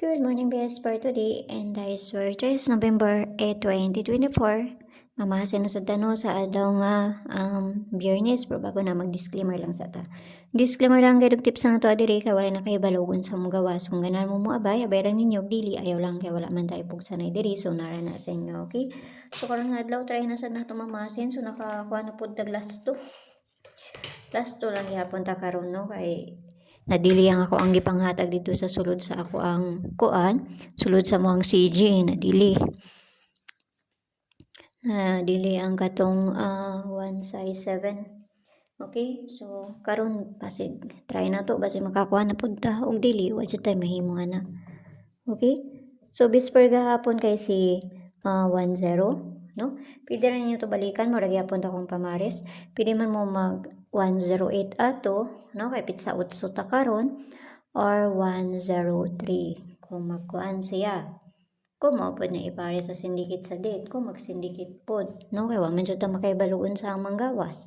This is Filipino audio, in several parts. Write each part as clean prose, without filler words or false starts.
Good morning, BS for today, and is for 3 November 2024. Mamahasin na sa tano sa adlaw nga Biyernes, pero bago na mag-disclaimer lang sa ta. Disclaimer lang kayo tips na to adiri kay wala na kayo balogon sa mong gawas. Kung ganan mo abay lang ninyo dili ayaw lang kay wala man tayo pug sanay diri so nara na sa inyo, okay? So karon nga adlaw try na sad nato mamahasin so nakakuha na pud tag last 2. Last 2 lang gyapon ta karon no kay nadili ako ang gipanghatag dito sa sulod sa ako ang kuan, sulod sa moang CG nadili ang katong 1 size 7. Okay, so karon basig try na to basig makakuha na pud ta og dili wa jud tay mahimo ana. Okay, so bisper gahapon kay si 10 no, pwede rin nyo to balikan mo gyapon ta kong pamares, pwede man mo mag 108 ato no kay pitsa utso ta karon or 103 kung magkuan siya kung mao pod na ipare sa syndicate sa date kung mag-syndicate pod no kay wa man jud ta makaibaluon sa manggawas.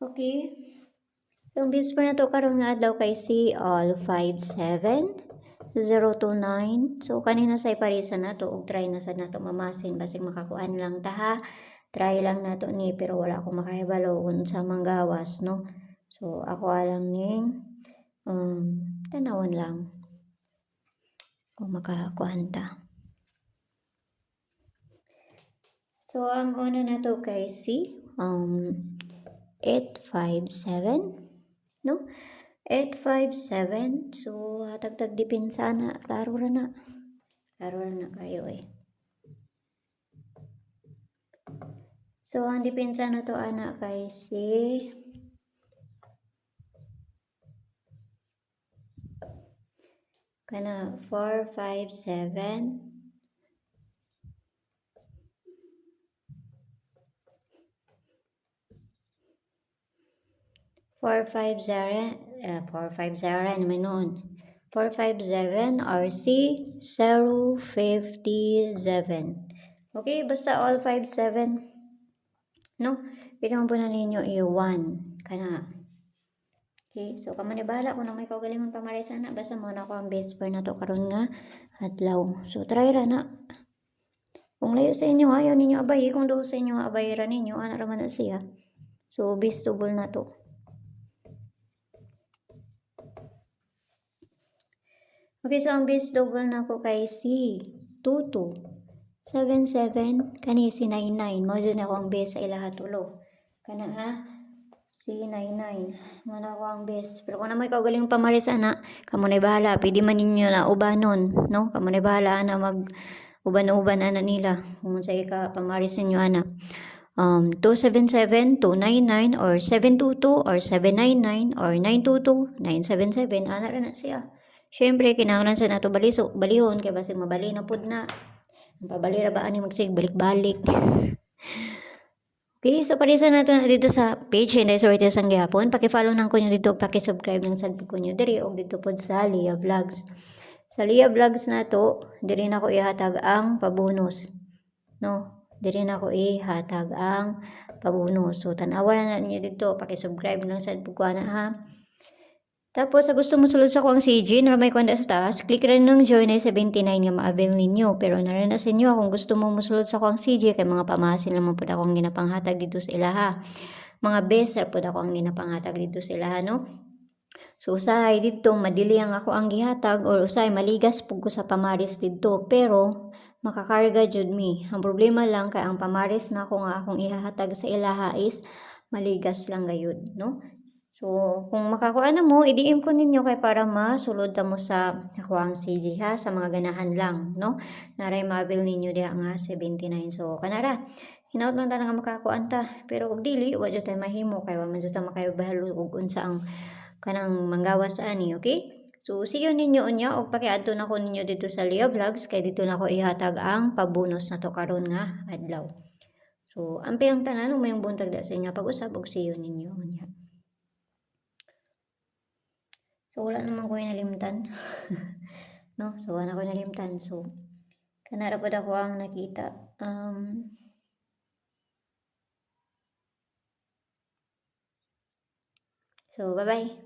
Okay, so bisper na to karon nga adlaw kay si all 57 029. So kanina sa iparisa na to og try na sad nato mamasin basig makakuan lang ta ha. Try lang nato ni pero wala ako makahibalo kung sa manggawas no. So ako alam ning tanawon lang kung makakuan ta. So ang una nato kay si 857 no. 857 so tagtag dipinsa na klaro ra na kayo eh. So ang dipinsa na to ana kay si kana 457 450 naman noon. 457 RC 057. Okay, basta all 57 no. Pwede mo po na ninyo i-1 kana. Okay, so kamo ni bahala kung na may kaugalingon pamaray sana basta mo na ko ang base pair na to karon nga adlaw. So try ra na. Kung layo sa inyo ayaw ninyo abay, kung do sa inyo abay ra ninyo ana ra man na siya. So bestable na to. Okay, so ang base double na ko kay si 2277 kani si 99 mo dyan ako ang base sa ilaha tulo kana ha si 99 mo na ako ang base pero kung na may kaugaling pamaris ana kamo na bahala pwede man ninyo na ubanon no kamo na bahala na mag uban-uban ana nila kung sa ka pamaris ninyo ana 277 299 or 722 or 799 or 922 977 ana ra na siya. Siyempre, kinahanglan sa nato balihon kay basig mabali na pud na. Ang pabali ra ba ani magsig balik-balik. Okay, so parisa nato na dito sa page Hinday Sortes ang gihapon. Paki-follow nang ko nyo dito, paki-subscribe nang sad ko nyo diri og dito pod sa Lia Vlogs. Sa Lia Vlogs nato, diri na ko ihatag ang pabonus. No, diri na ko ihatag ang pabonus. So tan-awan na ninyo dito, paki-subscribe nang sad ko na ha. Tapos, sa gusto mo sulod sa ko ang CG, na may kwanda sa taas, click rin ng join ay 79 nga ma-avail ninyo. Pero narin na sa inyo, kung gusto mo musulod sa ko ang CG, kay mga pamahasin naman po akong ginapanghatag dito sa ilaha. Mga beser po ako ang ginapanghatag dito sa ilaha, no? So, usahay dito, madili ang ako ang gihatag, or usahay, maligas po ko sa pamaris dito. Pero, makakarga jud mi. Ang problema lang, kay ang pamaris na ako nga akong ihahatag sa ilaha is, maligas lang gayud, no? So, kung makakuha na mo, i-DM ko ninyo kay para masulod ta mo sa ako ang CG ha, sa mga ganahan lang, no? Naray mabil ninyo diha nga 79. So, kanara, hinaut lang ta nga makakuan ta. Pero kung dili, wa jud tay mahimo kay wa man jud ta makayabalo og unsa ang kanang manggawas ani, okay? So, see you ninyo unya og pakiadto na ko ninyo dito sa Lia Vlogs kay dito na ko ihatag ang pabonus na to karon nga adlaw. So, ampi ang tanan mo yung buntag da sa inyo pag-usab og see you ninyo unya. So, wala naman ko nalimtan. No? So, wala ko nalimtan. So, kanara po ako ang nakita. So, bye-bye.